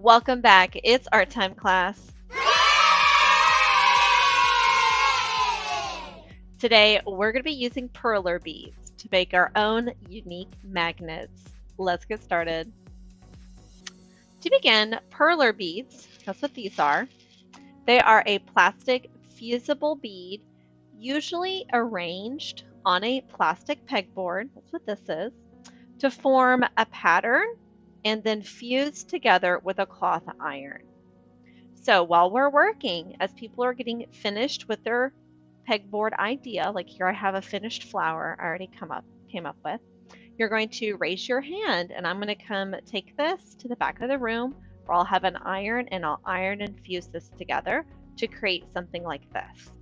Welcome back. It's art time class. Today, we're going to be using perler beads to make our own unique magnets. Let's get started. To begin, perler beads, that's what these are. They are a plastic fusible bead, usually arranged on a plastic pegboard, that's what this is, to form a pattern and then fuse together with a cloth iron. So while we're working, as people are getting finished with their pegboard idea, like here I have a finished flower I already came up with, you're going to raise your hand and I'm going to come take this to the back of the room where I'll have an iron and I'll iron and fuse this together to create something like this.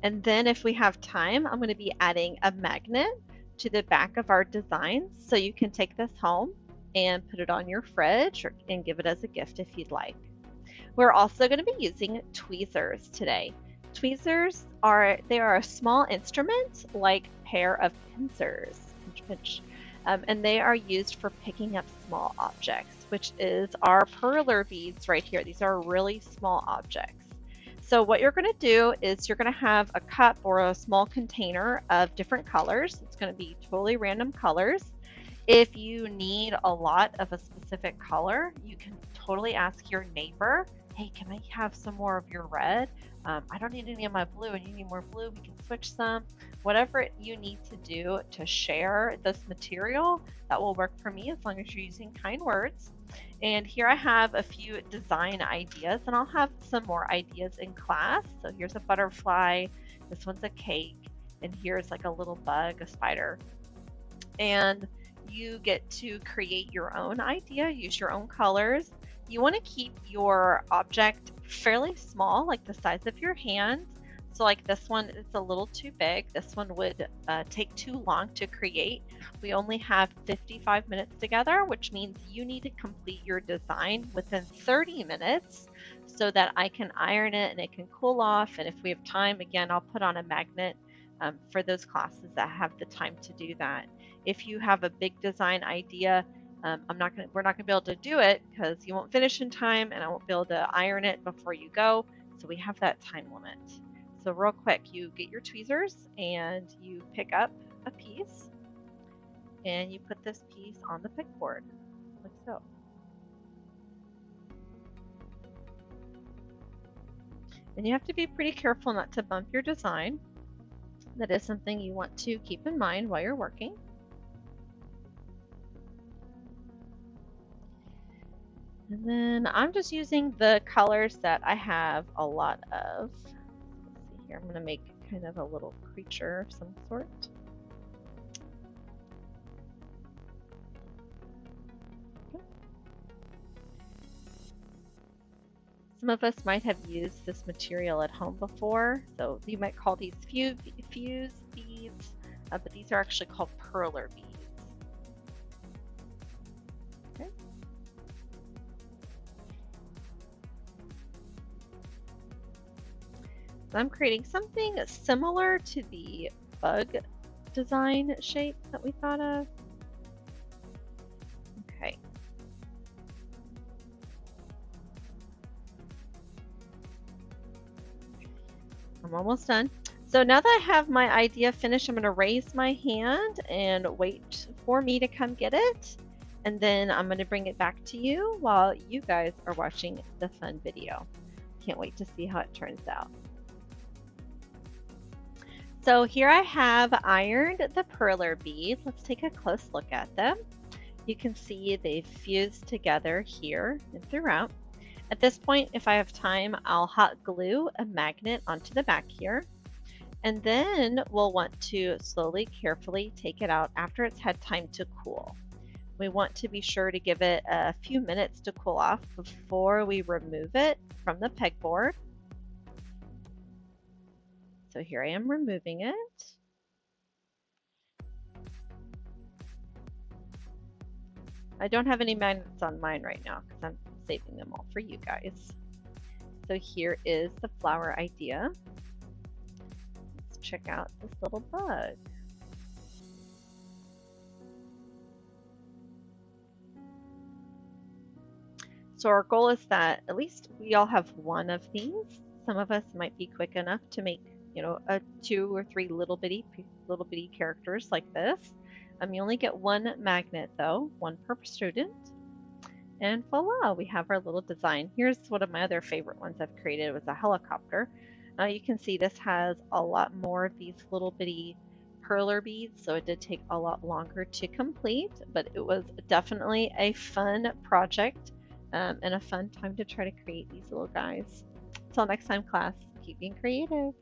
And then if we have time, I'm going to be adding a magnet to the back of our designs so you can take this home and put it on your fridge and give it as a gift if you'd like. We're also going to be using tweezers today. Tweezers are a small instrument like pair of pincers, and they are used for picking up small objects, which is our perler beads right here. These are really small objects. So what you're going to do is you're going to have a cup or a small container of different colors. It's going to be totally random colors. If you need a lot of a specific color, you can totally ask your neighbor, hey, can I have some more of your red? I don't need any of my blue and you need more blue, we can switch some. Whatever you need to do to share this material, that will work for me as long as you're using kind words. And here I have a few design ideas and I'll have some more ideas in class. So here's a butterfly, this one's a cake, and here's like a little bug, a spider. And you get to create your own idea, use your own colors. You want to keep your object fairly small, like the size of your hand. So like this one is a little too big. This one would take too long to create. We only have 55 minutes together, which means you need to complete your design within 30 minutes so that I can iron it and it can cool off. And if we have time, again, I'll put on a magnet for those classes that have the time to do that. If you have a big design idea, we're not going to be able to do it because you won't finish in time and I won't be able to iron it before you go. So we have that time limit. So real quick, you get your tweezers and you pick up a piece and you put this piece on the pegboard, like so. And you have to be pretty careful not to bump your design. That is something you want to keep in mind while you're working. And then I'm just using the colors that I have a lot of. Let's see here, I'm going to make kind of a little creature of some sort. Okay. Some of us might have used this material at home before, so you might call these fuse beads, but these are actually called perler beads. Okay. So I'm creating something similar to the bug design shape that we thought of. Okay. I'm almost done. So now that I have my idea finished, I'm going to raise my hand and wait for me to come get it. And then I'm going to bring it back to you while you guys are watching the fun video. Can't wait to see how it turns out. So here I have ironed the perler beads. Let's take a close look at them. You can see they've fused together here and throughout. At this point, if I have time, I'll hot glue a magnet onto the back here. And then we'll want to slowly, carefully take it out after it's had time to cool. We want to be sure to give it a few minutes to cool off before we remove it from the pegboard. So here I am removing it. I don't have any magnets on mine right now because I'm saving them all for you guys. So here is the flower idea. Let's check out this little bug. So our goal is that at least we all have one of these. Some of us might be quick enough to make, a 2 or 3 little bitty characters like this. You only get one magnet though, one per student. And voila, we have our little design. Here's one of my other favorite ones I've created. It was a helicopter. Now you can see this has a lot more of these little bitty perler beads, so it did take a lot longer to complete, but it was definitely a fun project and a fun time to try to create these little guys. Until next time, class, keep being creative.